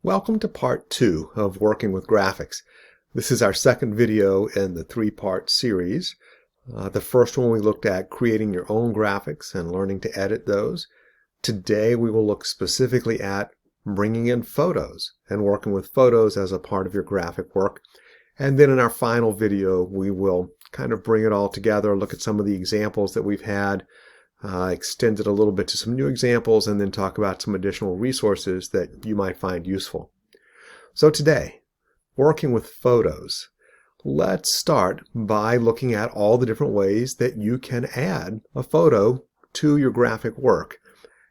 Welcome to part 2 of Working with Graphics. This is our second video in the three-part series. The first one we looked at creating your own graphics and learning to edit those. Today we will look specifically at bringing in photos and working with photos as a part of your graphic work. And then in our final video we will kind of bring it all together, look at some of the examples that we've had, extend it a little bit to some new examples, and then talk about some additional resources that you might find useful. So today, working with photos. Let's start by looking at all the different ways that you can add a photo to your graphic work.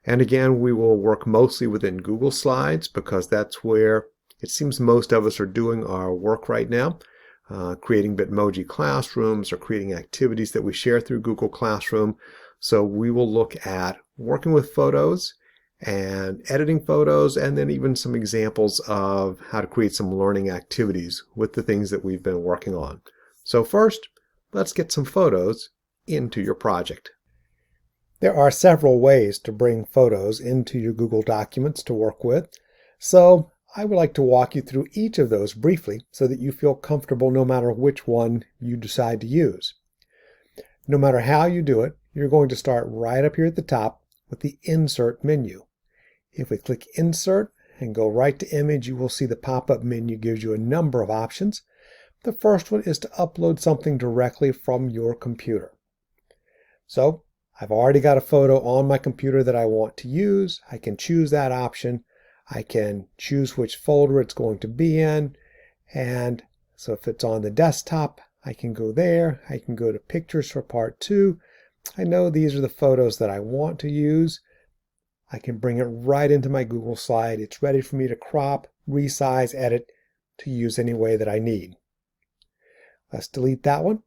And again, we will work mostly within Google Slides because that's where it seems most of us are doing our work right now. Creating Bitmoji classrooms or creating activities that we share through Google Classroom. So we will look at working with photos and editing photos, and then even some examples of how to create some learning activities with the things that we've been working on. So first, let's get some photos into your project. There are several ways to bring photos into your Google Documents to work with. So I would like to walk you through each of those briefly so that you feel comfortable no matter which one you decide to use. No matter how you do it, you're going to start right up here at the top with the Insert menu. If we click Insert and go right to Image, you will see the pop-up menu gives you a number of options. The first one is to upload something directly from your computer. So I've already got a photo on my computer that I want to use. I can choose that option. I can choose which folder it's going to be in. And so if it's on the desktop, I can go there. I can go to Pictures for Part 2. I know these are the photos that I want to use. I can bring it right into my Google slide. It's ready for me to crop, resize, edit to use any way that I need. Let's delete that one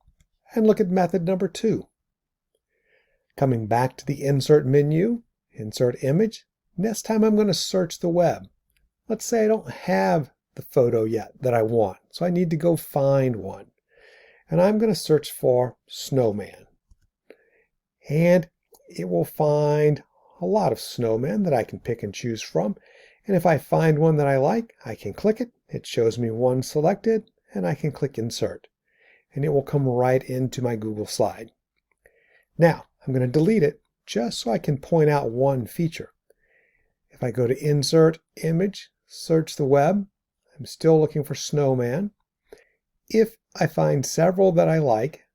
and look at method number 2. Coming back to the Insert menu, Insert Image. Next time I'm going to search the web. Let's say I don't have the photo yet that I want, so I need to go find one. And I'm going to search for snowman. And it will find a lot of snowmen that I can pick and choose from. And if I find one that I like, I can click it. It shows me one selected, and I can click Insert. And it will come right into my Google slide. Now, I'm going to delete it just so I can point out one feature. If I go to Insert, Image, search the web, I'm still looking for snowman. If I find several that I like,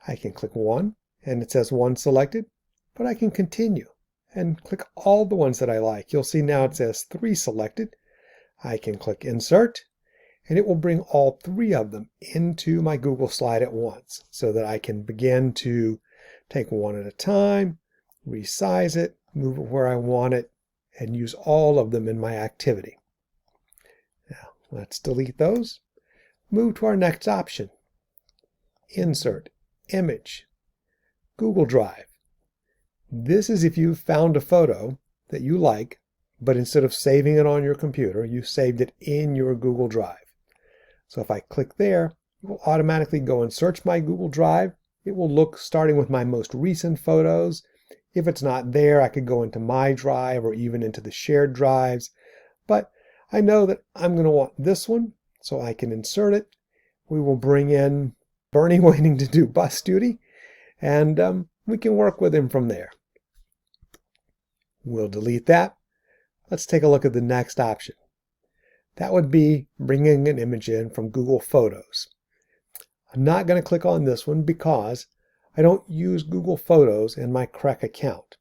I can click one, and it says one selected, but I can continue and click all the ones that I like. You'll see now it says 3 selected. I can click Insert, and it will bring all 3 of them into my Google slide at once so that I can begin to take one at a time, resize it, move it where I want it, and use all of them in my activity. Now, let's delete those. Move to our next option. Insert, Image, Google Drive. This is if you've found a photo that you like, but instead of saving it on your computer, you saved it in your Google Drive. So if I click there, it will automatically go and search my Google Drive. It will look starting with my most recent photos. If it's not there, I could go into My Drive or even into the shared drives. But I know that I'm going to want this one, so I can insert it. We will bring in Bernie waiting to do bus duty, and we can work with him from there. We'll delete that. Let's take a look at the next option. That would be bringing an image in from Google Photos. I'm not going to click on this one because I don't use Google Photos in my Krek account.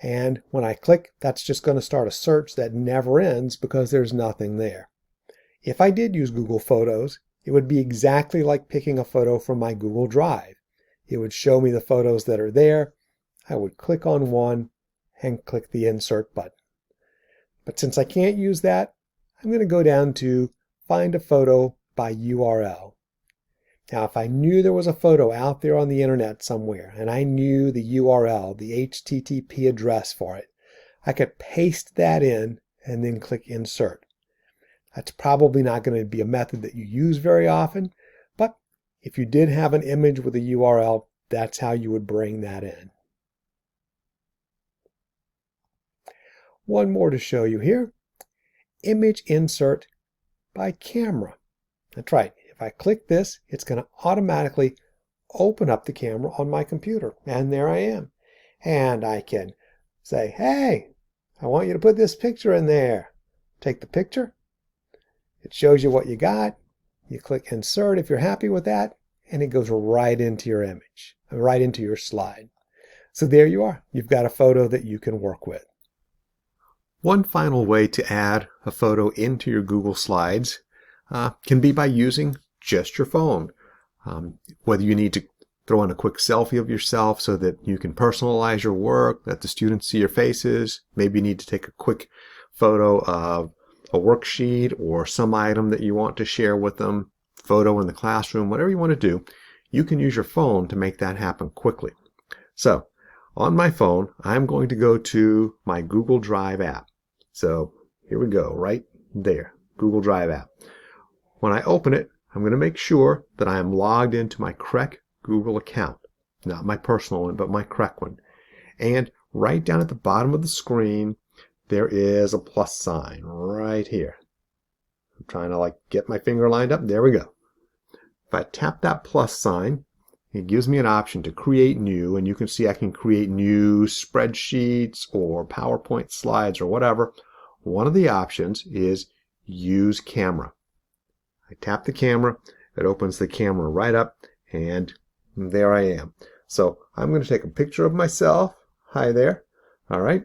And when I click, that's just going to start a search that never ends because there's nothing there. If I did use Google Photos, it would be exactly like picking a photo from my Google Drive. It would show me the photos that are there. I would click on one and click the Insert button. But since I can't use that, I'm going to go down to Find a Photo by URL. Now, if I knew there was a photo out there on the internet somewhere, and I knew the URL, the HTTP address for it, I could paste that in and then click Insert. That's probably not going to be a method that you use very often, but if you did have an image with a URL, that's how you would bring that in. One more to show you here. image insert by camera. That's right. If I click this, it's going to automatically open up the camera on my computer. And there I am. And I can say, hey, I want you to put this picture in there. Take the picture. It shows you what you got. You click insert if you're happy with that, and it goes right into your image, right into your slide. So there you are. You've got a photo that you can work with. One final way to add a photo into your Google Slides can be by using just your phone. Whether you need to throw in a quick selfie of yourself so that you can personalize your work, that the students see your faces, maybe you need to take a quick photo of a worksheet or some item that you want to share with them, photo in the classroom, whatever you want to do, you can use your phone to make that happen quickly. So on my phone, I'm going to go to my Google Drive app. So here we go, right there, Google Drive app. When I open it, I'm going to make sure that I am logged into my correct Google account, not my personal one, but my correct one. And right down at the bottom of the screen, there is a plus sign right here. I'm trying to get my finger lined up. There we go. If I tap that plus sign, it gives me an option to create new, and you can see I can create new spreadsheets or PowerPoint slides or whatever. One of the options is use camera. I tap the camera, it opens the camera right up, and there I am. So I'm going to take a picture of myself. Hi there. All right.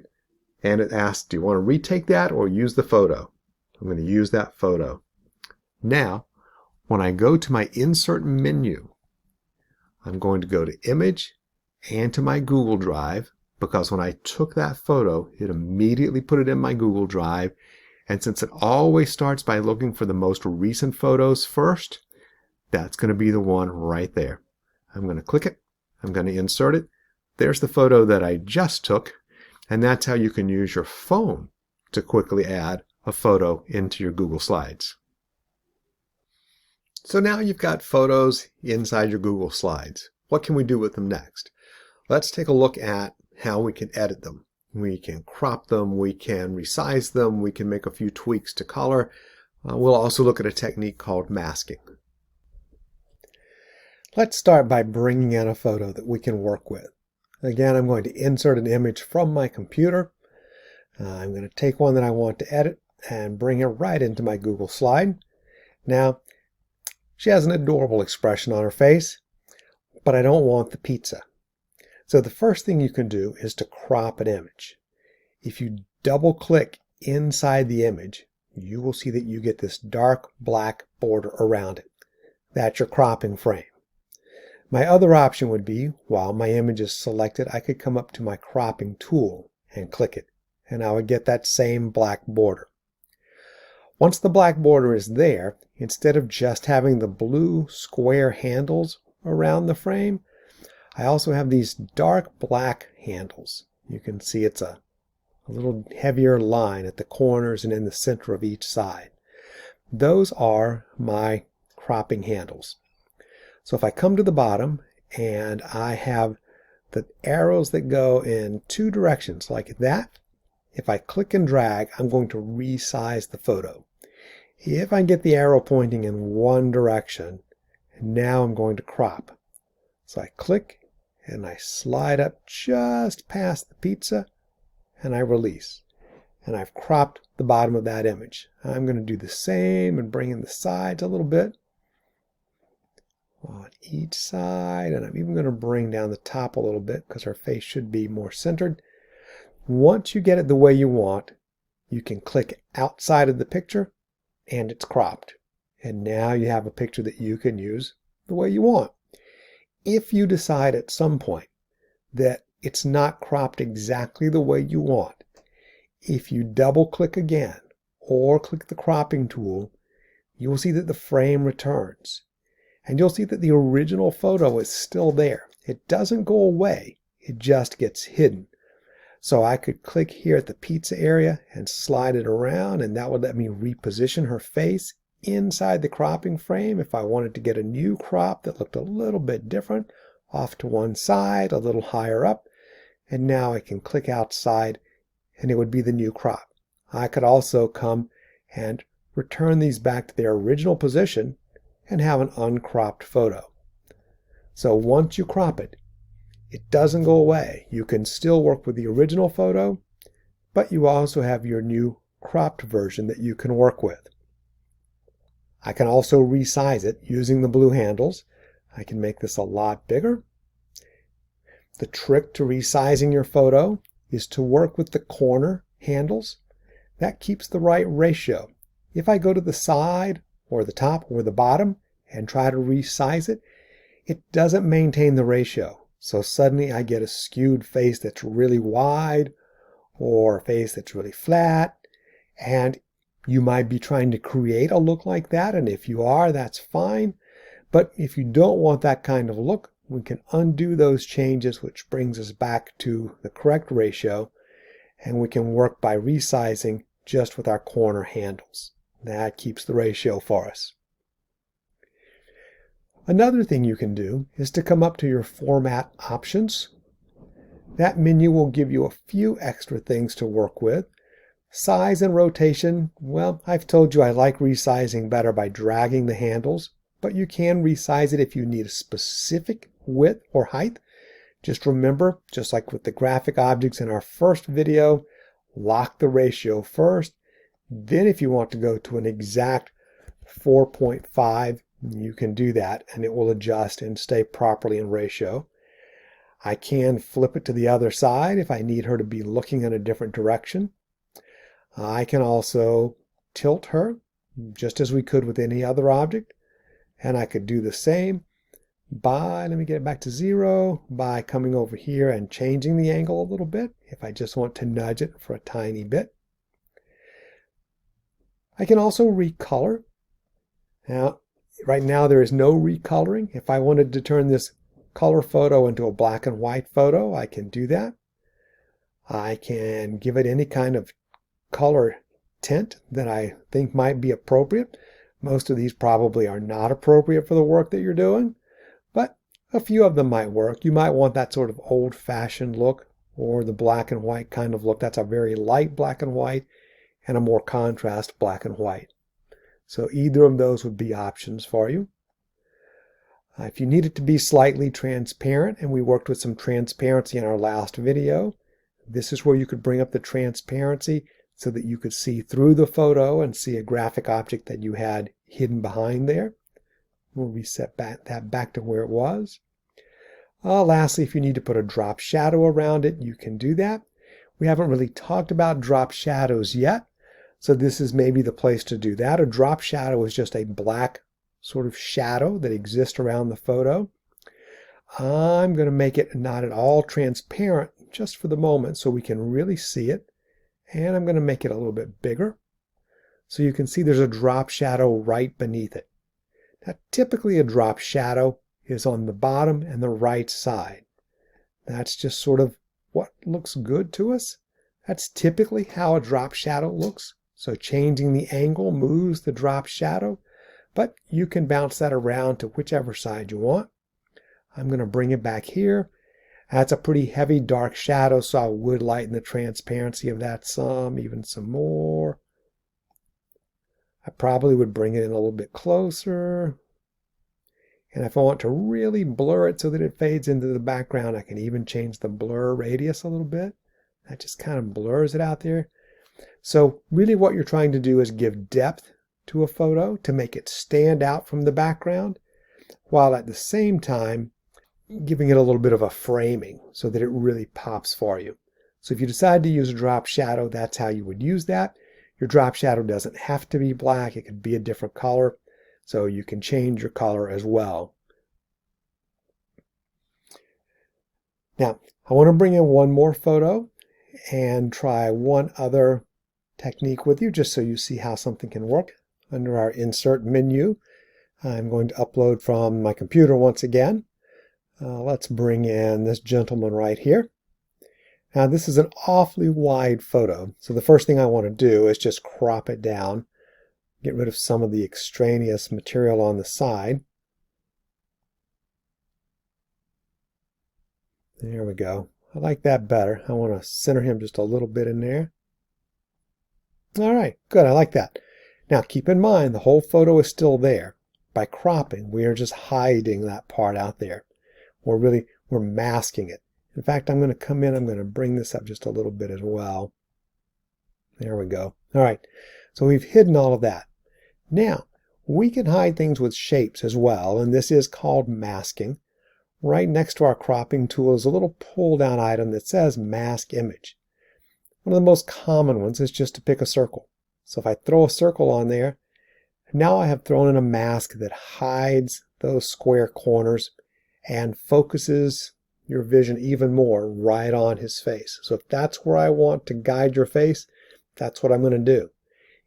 And it asks, do you want to retake that or use the photo? I'm going to use that photo. Now, when I go to my insert menu, I'm going to go to image and to my Google Drive, because when I took that photo, it immediately put it in my Google Drive. And since it always starts by looking for the most recent photos first, that's going to be the one right there. I'm going to click it. I'm going to insert it. There's the photo that I just took. And that's how you can use your phone to quickly add a photo into your Google Slides. So now you've got photos inside your Google Slides. What can we do with them next? Let's take a look at how we can edit them. We can crop them, we can resize them, we can make a few tweaks to color. We'll also look at a technique called masking. Let's start by bringing in a photo that we can work with. Again, I'm going to insert an image from my computer. I'm going to take one that I want to edit and bring it right into my Google slide. Now, she has an adorable expression on her face, but I don't want the pizza. So the first thing you can do is to crop an image. If you double click inside the image, you will see that you get this dark black border around it. That's your cropping frame. My other option would be, while my image is selected, I could come up to my cropping tool and click it, and I would get that same black border. Once the black border is there, instead of just having the blue square handles around the frame, I also have these dark black handles. You can see it's a little heavier line at the corners and in the center of each side. Those are my cropping handles. So if I come to the bottom and I have the arrows that go in two directions like that, if I click and drag, I'm going to resize the photo. If I get the arrow pointing in one direction, now I'm going to crop. So I click and I slide up just past the pizza and I release. And I've cropped the bottom of that image. I'm going to do the same and bring in the sides a little bit on each side, and I'm even going to bring down the top a little bit because her face should be more centered. Once you get it the way you want, you can click outside of the picture and it's cropped. And now you have a picture that you can use the way you want. If you decide at some point that it's not cropped exactly the way you want, if you double click again or click the cropping tool, you will see that the frame returns. And you'll see that the original photo is still there. It doesn't go away, it just gets hidden. So I could click here at the pizza area and slide it around, and that would let me reposition her face inside the cropping frame if I wanted to get a new crop that looked a little bit different, off to one side, a little higher up. And now I can click outside and it would be the new crop. I could also come and return these back to their original position and have an uncropped photo. So once you crop it, it doesn't go away. You can still work with the original photo, but you also have your new cropped version that you can work with. I can also resize it using the blue handles. I can make this a lot bigger. The trick to resizing your photo is to work with the corner handles. That keeps the right ratio. If I go to the side or the top or the bottom and try to resize it, it doesn't maintain the ratio. So suddenly I get a skewed face that's really wide or a face that's really flat. And you might be trying to create a look like that. And if you are, that's fine. But if you don't want that kind of look, we can undo those changes, which brings us back to the correct ratio. And we can work by resizing just with our corner handles. That keeps the ratio for us. Another thing you can do is to come up to your format options. That menu will give you a few extra things to work with. Size and rotation, well, I've told you I like resizing better by dragging the handles, but you can resize it if you need a specific width or height. Just remember, just like with the graphic objects in our first video, lock the ratio first. Then if you want to go to an exact 4.5, you can do that and it will adjust and stay properly in ratio. I can flip it to the other side if I need her to be looking in a different direction. I can also tilt her just as we could with any other object. And I could do the same by, let me get it back to 0, by coming over here and changing the angle a little bit if I just want to nudge it for a tiny bit. I can also recolor. Now, right now there is no recoloring. If I wanted to turn this color photo into a black and white photo, I can do that. I can give it any kind of color tint that I think might be appropriate. Most of these probably are not appropriate for the work that you're doing, but a few of them might work. You might want that sort of old-fashioned look or the black and white kind of look. That's a very light black and white and a more contrast black and white. So either of those would be options for you. If you need it to be slightly transparent, and we worked with some transparency in our last video, this is where you could bring up the transparency so that you could see through the photo and see a graphic object that you had hidden behind there. We'll reset that back to where it was. Lastly, if you need to put a drop shadow around it, you can do that. We haven't really talked about drop shadows yet, so this is maybe the place to do that. A drop shadow is just a black sort of shadow that exists around the photo. I'm going to make it not at all transparent just for the moment so we can really see it. And I'm going to make it a little bit bigger so you can see there's a drop shadow right beneath it. Now, typically a drop shadow is on the bottom and the right side. That's just sort of what looks good to us. That's typically how a drop shadow looks. So changing the angle moves the drop shadow, but you can bounce that around to whichever side you want. I'm going to bring it back here. That's a pretty heavy dark shadow, so I would lighten the transparency of that some, even some more. I probably would bring it in a little bit closer. And if I want to really blur it so that it fades into the background, I can even change the blur radius a little bit. That just kind of blurs it out there. So really what you're trying to do is give depth to a photo to make it stand out from the background, while at the same time giving it a little bit of a framing so that it really pops for you. So if you decide to use a drop shadow, that's how you would use that. Your drop shadow doesn't have to be black. It could be a different color. So you can change your color as well. Now, I want to bring in one more photo and try one other technique with you just so you see how something can work. Under our insert menu, I'm going to upload from my computer once again. Let's bring in this gentleman right here. Now this is an awfully wide photo, so the first thing I want to do is just crop it down, get rid of some of the extraneous material on the side. There we go. I like that better. I want to center him just a little bit in there. All right, good. I like that. Now keep in mind the whole photo is still there. By cropping, we are just hiding that part out there. We're masking it. In fact, I'm going to come in, I'm going to bring this up just a little bit as well. There we go. All right, so we've hidden all of that. Now, we can hide things with shapes as well, and this is called masking. Right next to our cropping tool is a little pull-down item that says Mask Image. One of the most common ones is just to pick a circle. So if I throw a circle on there, now I have thrown in a mask that hides those square corners and focuses your vision even more right on his face. So if that's where I want to guide your face, that's what I'm going to do.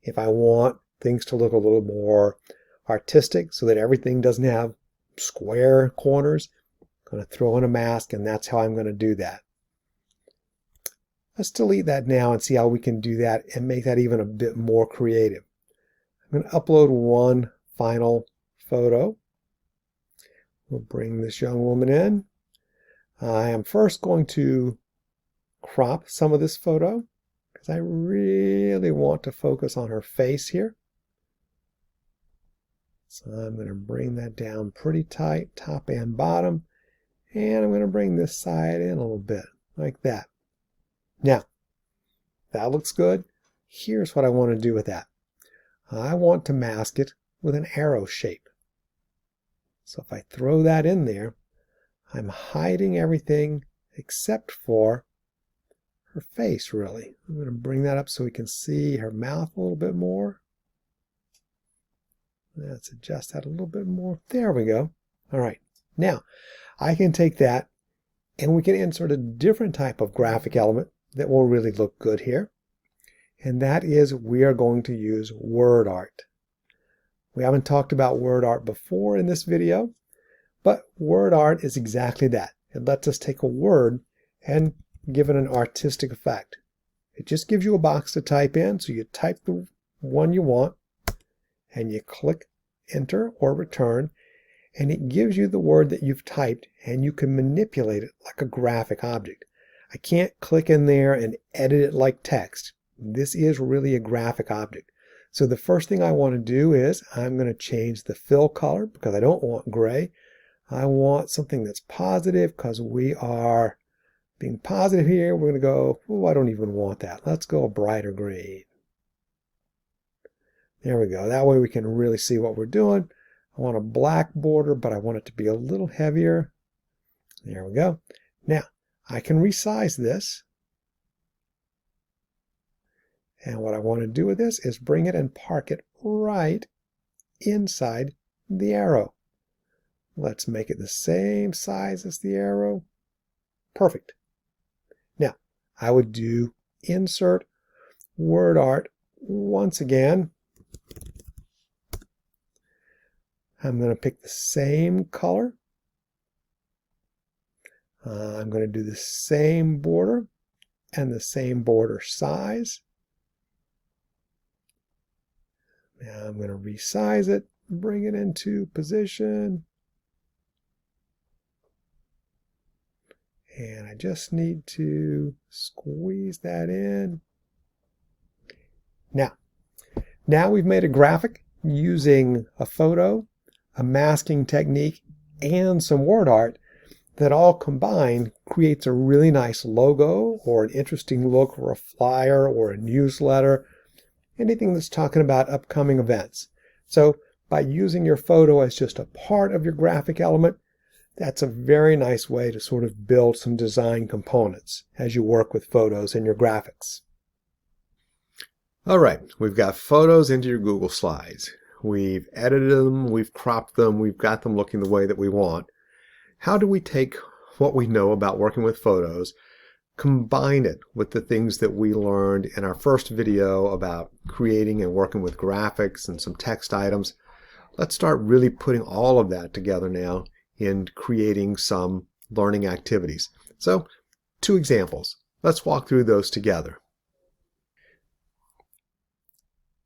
If I want things to look a little more artistic so that everything doesn't have square corners, I'm going to throw in a mask, and that's how I'm going to do that. Let's delete that now and see how we can do that and make that even a bit more creative. I'm going to upload one final photo. We'll bring this young woman in. I am first going to crop some of this photo because I really want to focus on her face here. So I'm going to bring that down pretty tight, top and bottom. And I'm going to bring this side in a little bit, like that. Now, that looks good. Here's what I want to do with that. I want to mask it with an arrow shape. So if I throw that in there, I'm hiding everything except for her face, really. I'm going to bring that up so we can see her mouth a little bit more. Let's adjust that a little bit more. There we go. All right. Now, I can take that and we can insert a different type of graphic element that will really look good here. And that is we are going to use word art. We haven't talked about word art before in this video, but word art is exactly that. It lets us take a word and give it an artistic effect. It just gives you a box to type in, so you type the one you want and you click enter or return, and it gives you the word that you've typed, and you can manipulate it like a graphic object. I can't click in there and edit it like text. This is really a graphic object. So the first thing I want to do is I'm going to change the fill color because I don't want gray. I want something that's positive because we are being positive here. We're going to go, oh, I don't even want that. Let's go a brighter green. There we go. That way we can really see what we're doing. I want a black border, but I want it to be a little heavier. There we go. Now, I can resize this. And what I want to do with this is bring it and park it right inside the arrow. Let's make it the same size as the arrow. Perfect. Now, I would do insert word art once again. I'm going to pick the same color. I'm going to do the same border and the same border size. Now I'm going to resize it, bring it into position. And I just need to squeeze that in. Now we've made a graphic using a photo, a masking technique, and some word art that all combined creates a really nice logo or an interesting look or a flyer or a newsletter, anything that's talking about upcoming events. So by using your photo as just a part of your graphic element, that's a very nice way to sort of build some design components as you work with photos in your graphics. All right, we've got photos into your Google Slides. We've edited them, we've cropped them, we've got them looking the way that we want. How do we take what we know about working with photos, combine it with the things that we learned in our first video about creating and working with graphics and some text items? Let's start really putting all of that together now in creating some learning activities. So, 2 examples. Let's walk through those together.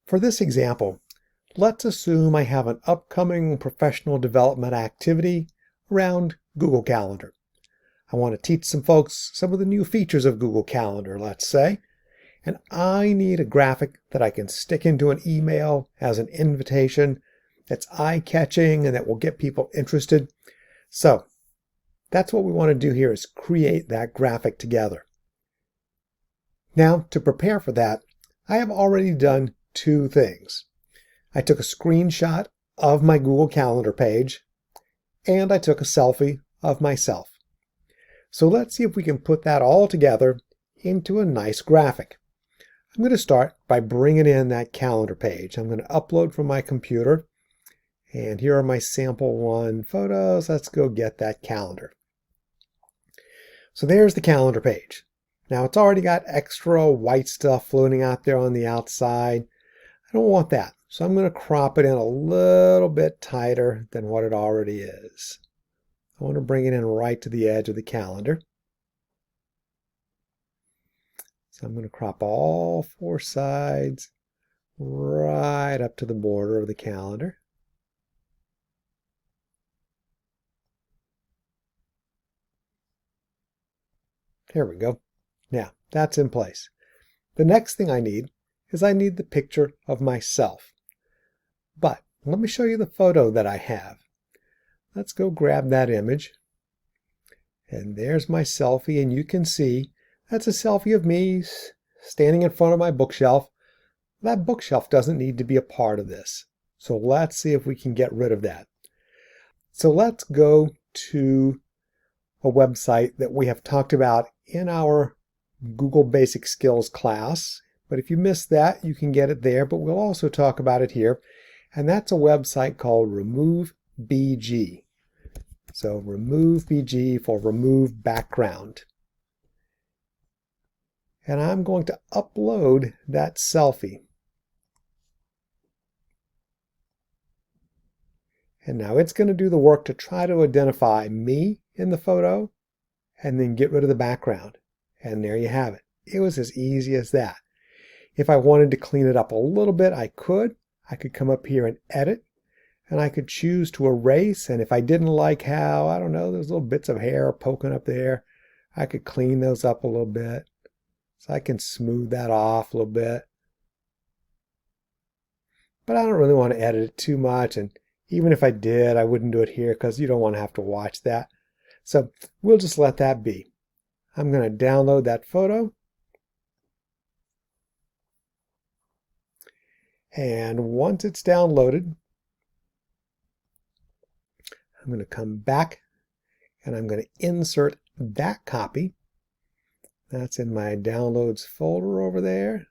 For this example, let's assume I have an upcoming professional development activity around Google Calendar. I want to teach some folks some of the new features of Google Calendar, let's say, and I need a graphic that I can stick into an email as an invitation that's eye-catching and that will get people interested. So that's what we want to do here, is create that graphic together. Now, to prepare for that, I have already done two things. I took a screenshot of my Google Calendar page, and I took a selfie of myself. So let's see if we can put that all together into a nice graphic. I'm going to start by bringing in that calendar page. I'm going to upload from my computer, and here are my sample one photos. Let's go get that calendar. So there's the calendar page. Now it's already got extra white stuff floating out there on the outside. I don't want that, so I'm going to crop it in a little bit tighter than what it already is. I want to bring it in right to the edge of the calendar. So I'm going to crop all four sides right up to the border of the calendar. There we go. Now, that's in place. The next thing I need is I need the picture of myself. But let me show you the photo that I have. Let's go grab that image. And there's my selfie, and you can see that's a selfie of me standing in front of my bookshelf. That bookshelf doesn't need to be a part of this. So let's see if we can get rid of that. So let's go to a website that we have talked about in our Google Basic Skills class. But if you missed that, you can get it there, but we'll also talk about it here. And that's a website called RemoveBG. So RemoveBG for remove background. And I'm going to upload that selfie. And now it's going to do the work to try to identify me in the photo and then get rid of the background. And there you have it. It was as easy as that. If I wanted to clean it up a little bit, I could. I could come up here and edit, and I could choose to erase. And if I didn't like how, I don't know, there's little bits of hair poking up there, I could clean those up a little bit. So I can smooth that off a little bit. But I don't really want to edit it too much. And even if I did, I wouldn't do it here because you don't want to have to watch that. So we'll just let that be. I'm going to download that photo. And once it's downloaded, I'm going to come back and I'm going to insert that copy. That's in my downloads folder over there.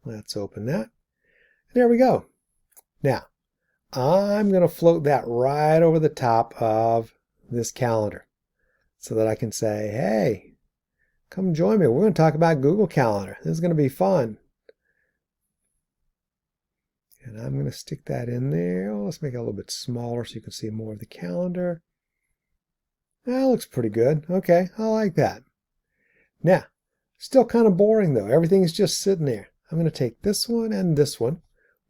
Let's open that. There we go. Now, I'm going to float that right over the top of this calendar so that I can say, hey, come join me. We're going to talk about Google Calendar. This is going to be fun. And I'm going to stick that in there. Oh, let's make it a little bit smaller so you can see more of the calendar. That looks pretty good. Okay, I like that. Now, still kind of boring though. Everything's just sitting there. I'm going to take this one and this one.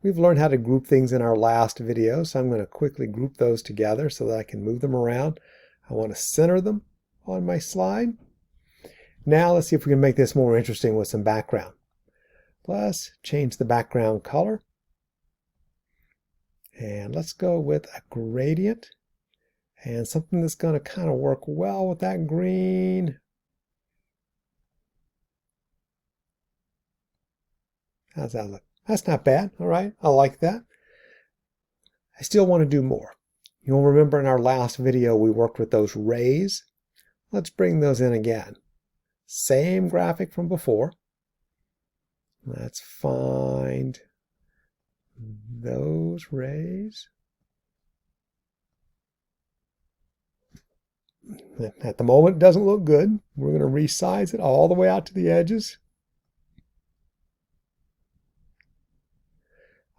We've learned how to group things in our last video, so I'm going to quickly group those together so that I can move them around. I want to center them on my slide. Now let's see if we can make this more interesting with some background. Let's change the background color. And let's go with a gradient and something that's going to kind of work well with that green. How's that look? That's not bad. All right, I like that. I still want to do more. You'll remember in our last video we worked with those rays. Let's bring those in again. Same graphic from before. Let's find those rays. At the moment it doesn't look good. We're going to resize it all the way out to the edges.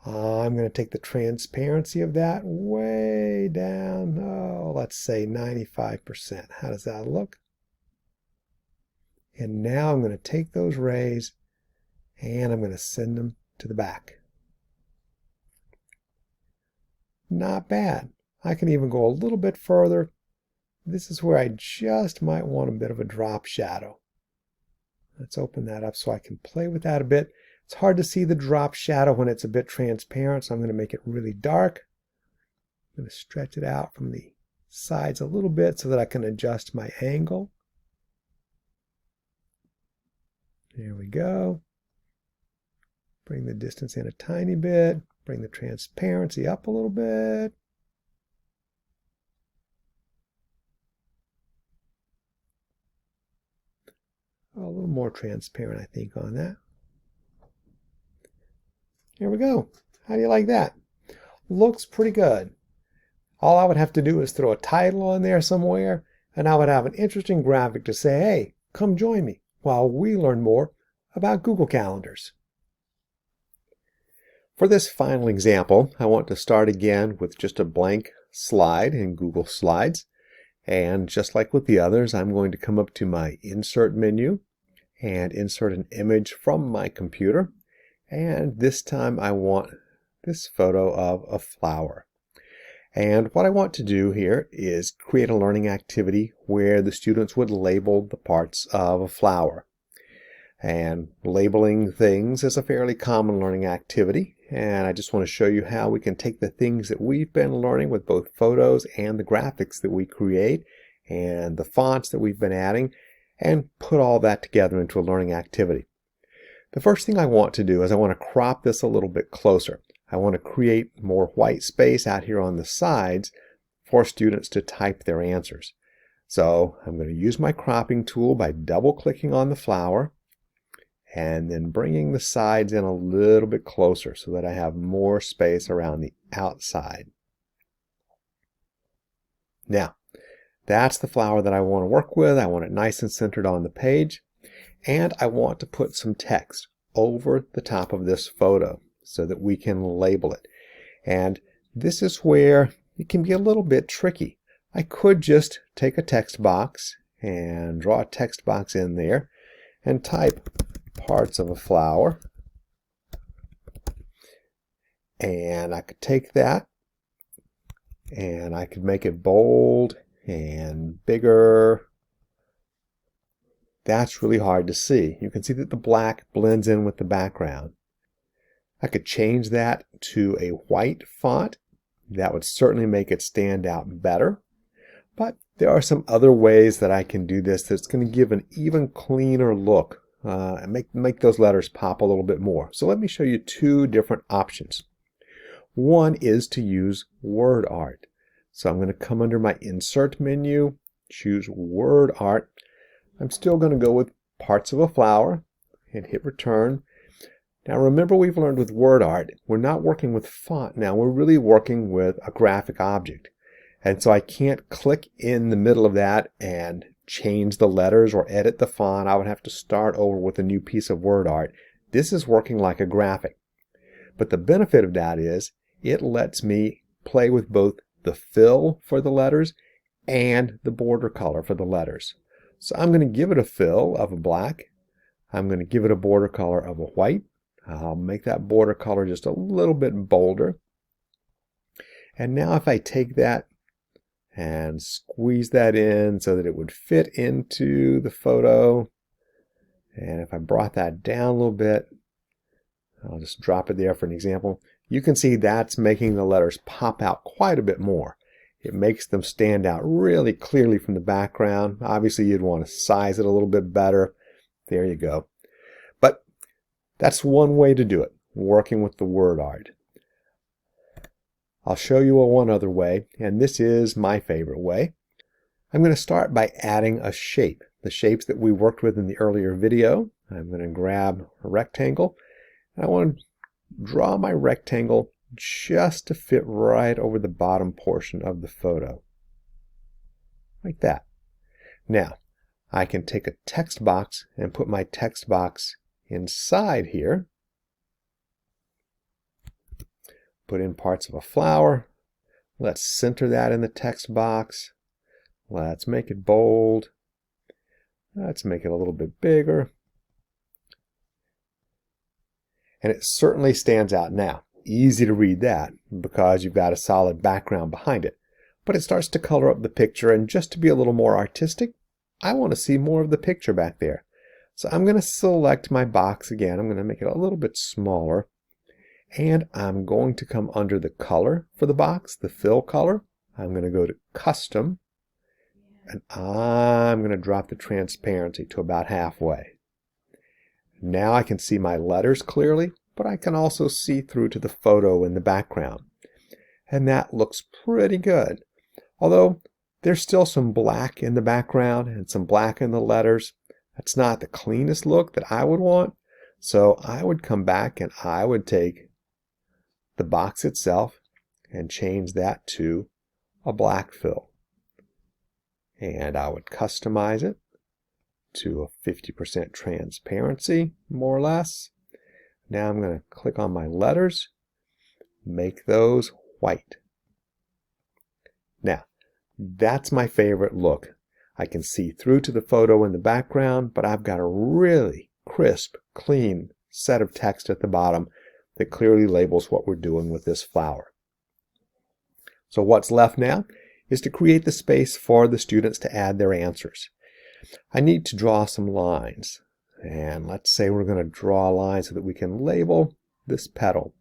I'm going to take the transparency of that way down. Oh, let's say 95%. How does that look? And now I'm going to take those rays and I'm going to send them to the back. Not bad. I can even go a little bit further. This is where I just might want a bit of a drop shadow. Let's open that up so I can play with that a bit. It's hard to see the drop shadow when it's a bit transparent, so I'm going to make it really dark. I'm going to stretch it out from the sides a little bit so that I can adjust my angle. There we go. Bring the distance in a tiny bit. Bring the transparency up a little bit. A little more transparent, I think, on that. Here we go. How do you like that? Looks pretty good. All I would have to do is throw a title on there somewhere, and I would have an interesting graphic to say, hey, come join me while we learn more about Google Calendars. For this final example, I want to start again with just a blank slide in Google Slides. And just like with the others, I'm going to come up to my Insert menu and insert an image from my computer. And this time I want this photo of a flower. And what I want to do here is create a learning activity where the students would label the parts of a flower. And labeling things is a fairly common learning activity. And I just want to show you how we can take the things that we've been learning with both photos and the graphics that we create and the fonts that we've been adding and put all that together into a learning activity. The first thing I want to do is I want to crop this a little bit closer. I want to create more white space out here on the sides for students to type their answers. So I'm going to use my cropping tool by double-clicking on the flower and then bringing the sides in a little bit closer so that I have more space around the outside. Now, that's the flower that I want to work with. I want it nice and centered on the page. And I want to put some text over the top of this photo so that we can label it. And this is where it can be a little bit tricky. I could just take a text box and draw a text box in there and type parts of a flower. And I could take that and I could make it bold and bigger. That's really hard to see. You can see that the black blends in with the background. I could change that to a white font. That would certainly make it stand out better. But there are some other ways that I can do this that's going to give an even cleaner look and make those letters pop a little bit more. So let me show you two different options. One is to use word art. So I'm going to come under my Insert menu, choose Word Art. I'm still going to go with parts of a flower and hit Return. Now remember, we've learned with word art, we're not working with font now, we're really working with a graphic object. And so I can't click in the middle of that and change the letters or edit the font. I would have to start over with a new piece of word art. This is working like a graphic. But the benefit of that is it lets me play with both the fill for the letters and the border color for the letters. So I'm going to give it a fill of a black. I'm going to give it a border color of a white. I'll make that border color just a little bit bolder. And now if I take that and squeeze that in so that it would fit into the photo, and if I brought that down a little bit, I'll just drop it there for an example. You can see that's making the letters pop out quite a bit more. It makes them stand out really clearly from the background. Obviously, you'd want to size it a little bit better. There you go. But that's one way to do it, working with the word art. I'll show you one other way, and this is my favorite way. I'm going to start by adding a shape, the shapes that we worked with in the earlier video. I'm going to grab a rectangle, and I want to draw my rectangle just to fit right over the bottom portion of the photo. Like that. Now, I can take a text box and put my text box inside here. Put in parts of a flower. Let's center that in the text box. Let's make it bold. Let's make it a little bit bigger. And it certainly stands out now. Easy to read that because you've got a solid background behind it. But it starts to color up the picture, and just to be a little more artistic, I want to see more of the picture back there. So I'm going to select my box again. I'm going to make it a little bit smaller. And I'm going to come under the color for the box, the fill color. I'm going to go to Custom. And I'm going to drop the transparency to about halfway. Now I can see my letters clearly, but I can also see through to the photo in the background. And that looks pretty good. Although there's still some black in the background and some black in the letters. That's not the cleanest look that I would want. So I would come back and I would take the box itself and change that to a black fill. And I would customize it to a 50% transparency, more or less. Now I'm going to click on my letters, make those white. Now, that's my favorite look. I can see through to the photo in the background, but I've got a really crisp, clean set of text at the bottom that clearly labels what we're doing with this flower. So what's left now is to create the space for the students to add their answers. I need to draw some lines. And let's say we're going to draw a line so that we can label this petal.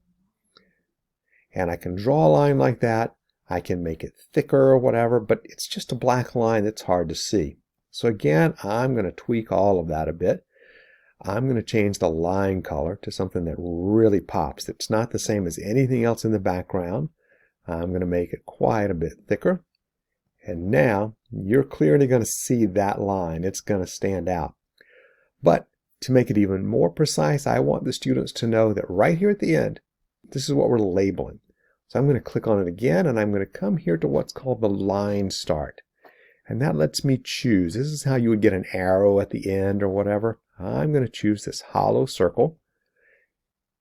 And I can draw a line like that. I can make it thicker or whatever, but it's just a black line that's hard to see. So again, I'm going to tweak all of that a bit. I'm going to change the line color to something that really pops. It's not the same as anything else in the background. I'm going to make it quite a bit thicker. And now you're clearly going to see that line. It's going to stand out. But to make it even more precise, I want the students to know that right here at the end, this is what we're labeling. So I'm going to click on it again, and I'm going to come here to what's called the line start. And that lets me choose. This is how you would get an arrow at the end or whatever. I'm going to choose this hollow circle.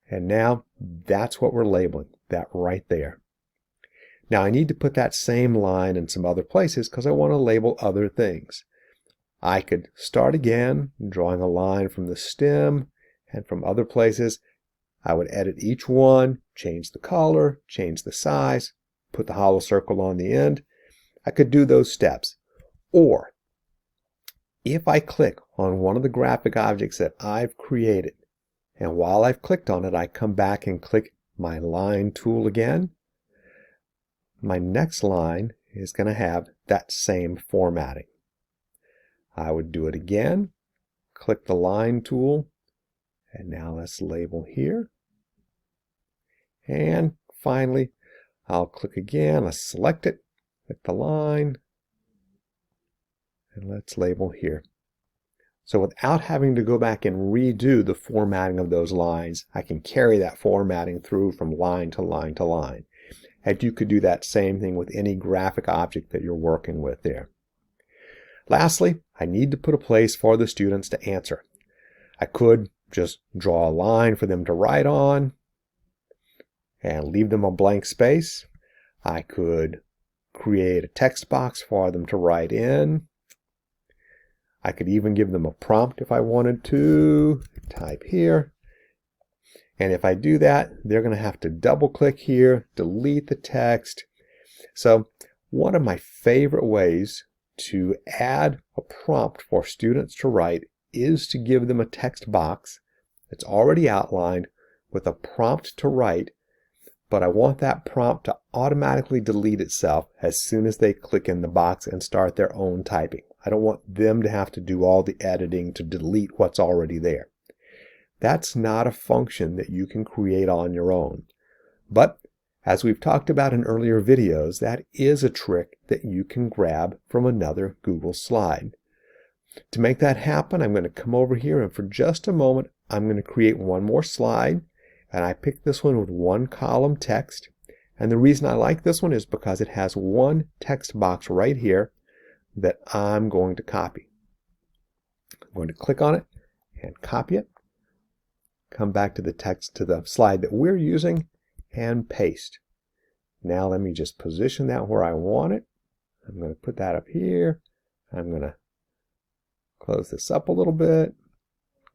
And now that's what we're labeling, that right there. Now I need to put that same line in some other places because I want to label other things. I could start again, drawing a line from the stem and from other places. I would edit each one, change the color, change the size, put the hollow circle on the end. I could do those steps. Or, if I click on one of the graphic objects that I've created, and while I've clicked on it, I come back and click my line tool again, my next line is going to have that same formatting. I would do it again, click the line tool, and now let's label here. And finally, I'll click again, let's select it, click the line, and let's label here. So without having to go back and redo the formatting of those lines, I can carry that formatting through from line to line to line. And you could do that same thing with any graphic object that you're working with there. Lastly, I need to put a place for the students to answer. I could just draw a line for them to write on and leave them a blank space. I could create a text box for them to write in. I could even give them a prompt if I wanted to. Type here. And if I do that, they're going to have to double click here, delete the text. So one of my favorite ways to add a prompt for students to write is to give them a text box that's already outlined with a prompt to write, but I want that prompt to automatically delete itself as soon as they click in the box and start their own typing. I don't want them to have to do all the editing to delete what's already there. That's not a function that you can create on your own. But as we've talked about in earlier videos, that is a trick that you can grab from another Google slide. To make that happen, I'm going to come over here, and for just a moment, I'm going to create one more slide. And I picked this one with one column text. And the reason I like this one is because it has one text box right here that I'm going to copy. I'm going to click on it and copy it. Come back to the text, to the slide that we're using, and paste. Now let me just position that where I want it. I'm going to put that up here. I'm going to close this up a little bit,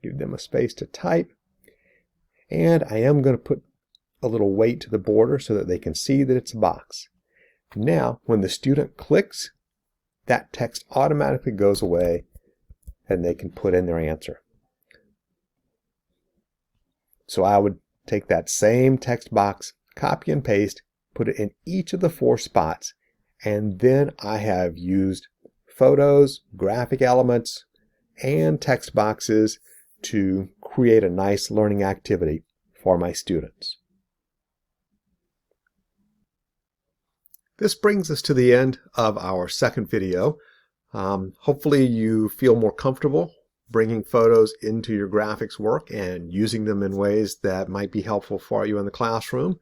give them a space to type. And I am going to put a little weight to the border so that they can see that it's a box. Now, when the student clicks, that text automatically goes away and they can put in their answer. So I would take that same text box, copy and paste, put it in each of the 4 spots, and then I have used photos, graphic elements, and text boxes to create a nice learning activity for my students. This brings us to the end of our second video. Hopefully you feel more comfortable bringing photos into your graphics work and using them in ways that might be helpful for you in the classroom.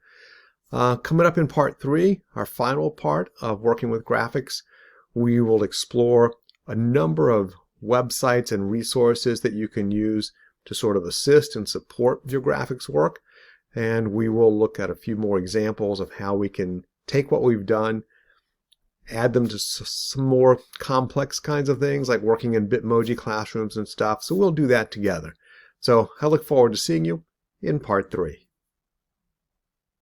Coming up in part 3, our final part of working with graphics, we will explore a number of websites and resources that you can use to sort of assist and support your graphics work. And we will look at a few more examples of how we can take what we've done, add them to some more complex kinds of things like working in Bitmoji classrooms and stuff. So we'll do that together. So I look forward to seeing you in part 3.